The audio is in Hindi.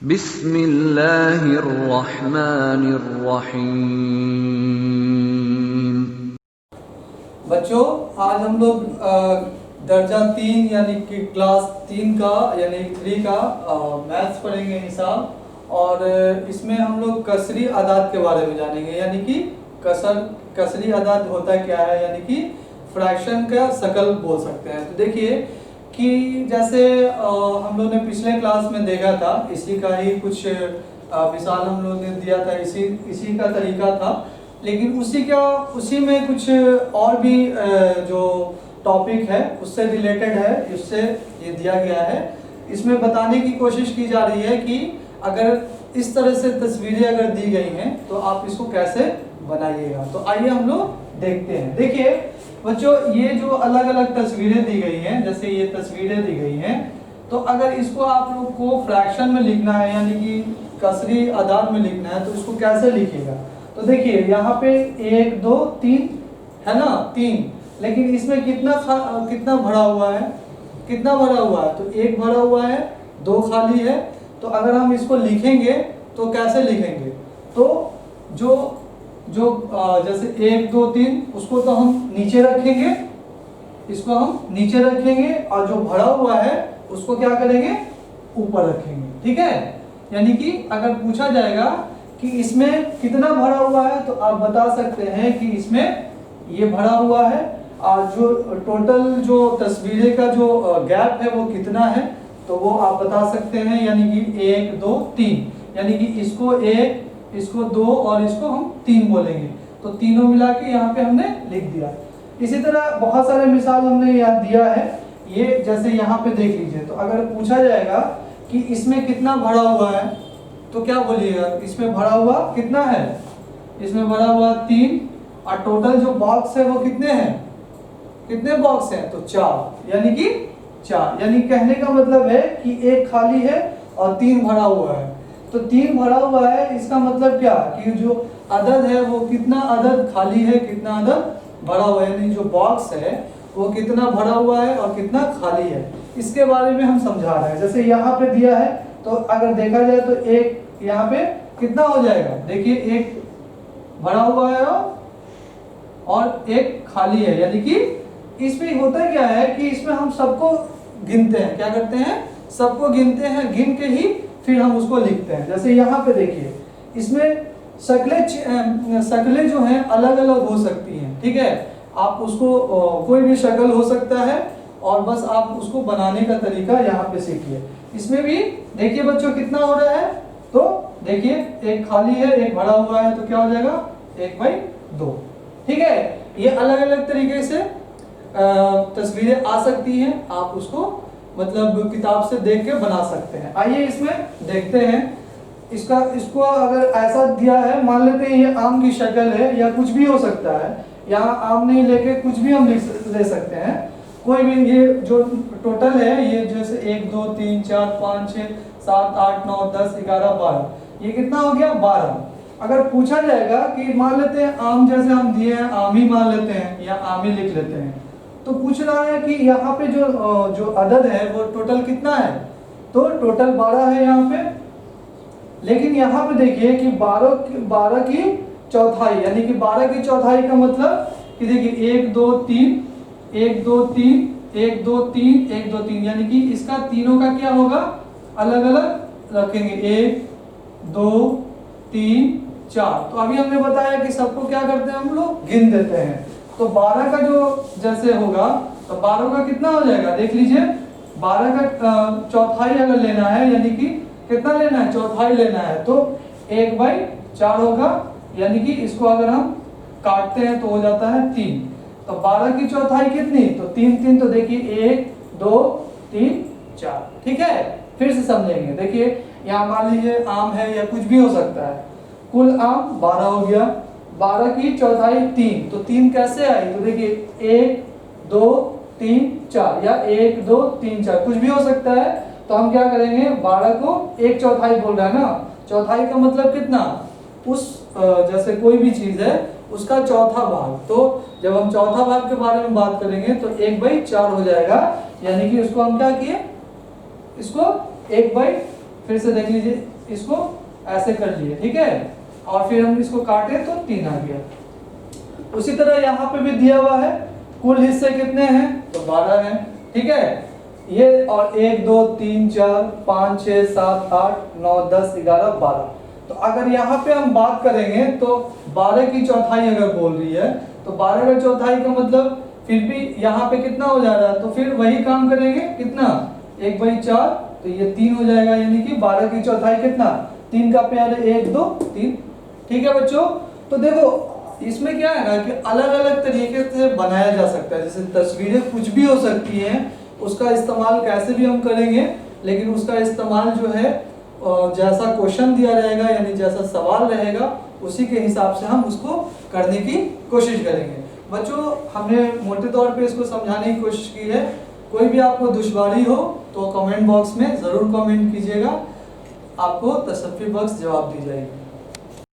बिस्मिल्लाहिर्रहमानिर्रहीम। बच्चों, आज हम लोग दर्जा 3 यानी कि क्लास 3 का यानी 3 का मैथ्स पढ़ेंगे, हिसाब। और इसमें हम लोग कसरी आदाद के बारे में जानेंगे, यानी कि कसरी आदाद होता क्या है, यानी कि फ्रैक्शन का शकल बोल सकते हैं। तो देखिए कि जैसे हम लोग ने पिछले क्लास में देखा था, इसी का ही कुछ मिसाल हम लोग ने दिया था, इसी का तरीका था। लेकिन उसी में कुछ और भी जो टॉपिक है उससे रिलेटेड है, उससे ये दिया गया है। इसमें बताने की कोशिश की जा रही है कि अगर इस तरह से तस्वीरें अगर दी गई हैं तो आप इसको कैसे बनाइएगा। तो आइए हम लोग देखते हैं। देखिए बच्चों, ये जो अलग अलग तस्वीरें दी गई हैं, जैसे ये तस्वीरें दी गई हैं, तो अगर इसको आप लोग को फ्रैक्शन में लिखना है, यानी कि कसरी आदाद में लिखना है, तो इसको कैसे लिखिएगा। तो देखिए यहाँ पे 1 2 3 है ना, 3, लेकिन इसमें कितना भरा हुआ है, कितना भरा हुआ है, तो 1 भरा हुआ है, 2 खाली है। तो अगर हम इसको लिखेंगे तो कैसे लिखेंगे, तो जो जैसे 1 2 3 उसको तो हम नीचे रखेंगे, इसको हम नीचे रखेंगे, और जो भरा हुआ है उसको क्या करेंगे, ऊपर रखेंगे। ठीक है, यानी कि अगर पूछा जाएगा कि इसमें कितना भरा हुआ है, तो आप बता सकते हैं कि इसमें ये भरा हुआ है, और जो टोटल जो तस्वीरें का जो गैप है वो कितना है, तो वो आप बता सकते हैं। यानी कि 1 2 3, यानी कि इसको 1, इसको 2 और इसको हम 3 बोलेंगे, तो तीनों मिला के यहाँ पे हमने लिख दिया। इसी तरह बहुत सारे मिसाल हमने यहाँ दिया है। ये जैसे यहाँ पे देख लीजिए, तो अगर पूछा जाएगा कि इसमें कितना भरा हुआ है, तो क्या बोलिएगा, इसमें भरा हुआ कितना है, इसमें भरा हुआ 3, और टोटल जो बॉक्स है वो कितने हैं, कितने बॉक्स हैं, तो 4, यानी कि 4। यानी कहने का मतलब है कि 1 खाली है और 3 भरा हुआ है। तो 3 भरा हुआ है, इसका मतलब क्या कि जो अदद है वो कितना अदद खाली है, कितना अदद भरा हुआ है, यानी जो बॉक्स है वो कितना भरा हुआ है और कितना खाली है, इसके बारे में हम समझा रहे हैं। जैसे यहाँ पे दिया है, तो अगर देखा जाए तो 1 यहाँ पे कितना हो जाएगा, देखिए 1 भरा हुआ है और 1 खाली है। यानी कि इसमें होता क्या है कि इसमें हम सबको गिनते हैं, क्या करते हैं, सबको गिनते हैं, गिन के ही फिर हम उसको लिखते हैं। जैसे यहाँ पे देखिए, इसमें शक्लें जो हैं अलग अलग हो सकती हैं। ठीक है, आप उसको कोई भी शक्ल हो सकता है, और बस आप उसको बनाने का तरीका यहाँ पे सीखिए। इसमें भी देखिए बच्चों कितना हो रहा है, तो देखिए 1 खाली है, 1 भरा हुआ है, तो क्या हो जाएगा 1/2। ठीक है, ये अलग अलग तरीके से तस्वीरें आ सकती हैं, आप उसको मतलब किताब से देख के बना सकते हैं। आइए इसमें देखते हैं। इसको अगर ऐसा दिया है, मान लेते हैं ये आम की शक्ल है, या कुछ भी हो सकता है, यहाँ आम नहीं लेके कुछ भी हम ले सकते हैं, कोई भी। ये जो टोटल है, ये जैसे 1 2 3 4 5 6 7 8 9 10 11 12, ये कितना हो गया 12। अगर पूछा जाएगा कि मान लेते हैं आम जैसे हम दिए हैं, आम ही मान लेते हैं या आम ही लिख लेते हैं, तो पूछ रहा है कि यहाँ पे जो अदद है वो टोटल कितना है, तो टोटल 12 है यहाँ पे। लेकिन यहाँ पे देखिए कि 12 की चौथाई, यानी कि 12 की चौथाई का मतलब कि देखिए 1 2 3 1 2 3 1 2 3 1 2 3, यानी कि इसका तीनों का क्या होगा, अलग अलग रखेंगे, 1 2 3 4। तो अभी हमने बताया कि सबको क्या करते हैं, हम लोग गिन देते हैं। तो 12 का जो जैसे होगा, तो 12 का कितना हो जाएगा, देख लीजिए 12 का चौथाई अगर लेना है, यानी कि कितना लेना है, चौथाई लेना है, तो 1/4 होगा। यानी कि इसको अगर हम काटते हैं तो हो जाता है 3। तो 12 की चौथाई कितनी, तो 3 तो देखिए 1 2 3 4। ठीक है, फिर से समझेंगे। देखिए यहाँ मान लीजिए आम है या कुछ भी हो सकता है, कुल आम 12 हो गया, 12 की चौथाई 3, तो 3 कैसे आई, तो देखिए 1 2 3 4, या 1 2 3 4, कुछ भी हो सकता है। तो हम क्या करेंगे, 12 को 1/4 बोल रहा है ना, चौथाई का मतलब कितना, उस जैसे कोई भी चीज है उसका चौथा भाग। तो जब हम चौथा भाग के बारे में बात करेंगे तो 1/4 हो जाएगा। यानी कि उसको हम क्या किए, इसको 1/ फिर से देख लीजिए, इसको ऐसे कर लिए, ठीक है, और फिर हम इसको काटे तो 3 आ गया। उसी तरह यहाँ पे भी दिया हुआ है, कुल हिस्से कितने हैं तो 12 हैं, ठीक है, ये और 1 2 3 4 5 6 7 8 9 10 11 12। तो अगर यहाँ पे हम बात करेंगे तो 12 की चौथाई अगर बोल रही है तो 12 का चौथाई का मतलब फिर भी यहाँ पे कितना हो जा रहा है, तो फिर वही काम करेंगे, कितना 1/4, तो ये 3 हो जाएगा, यानी कि 12 की चौथाई कितना 3 का पेयर है 1 2 3, ठीक है बच्चों। तो देखो इसमें क्या है ना कि अलग अलग तरीके से बनाया जा सकता है, जैसे तस्वीरें कुछ भी हो सकती हैं, उसका इस्तेमाल कैसे भी हम करेंगे, लेकिन उसका इस्तेमाल जो है जैसा क्वेश्चन दिया रहेगा यानी जैसा सवाल रहेगा उसी के हिसाब से हम उसको करने की कोशिश करेंगे। बच्चों हमने मोटे तौर पे इसको समझाने की कोशिश की है, कोई भी आपको दुश्वारी हो तो कमेंट बॉक्स में ज़रूर कमेंट कीजिएगा, आपको तसफ्फी बख्श जवाब दी जाएगी।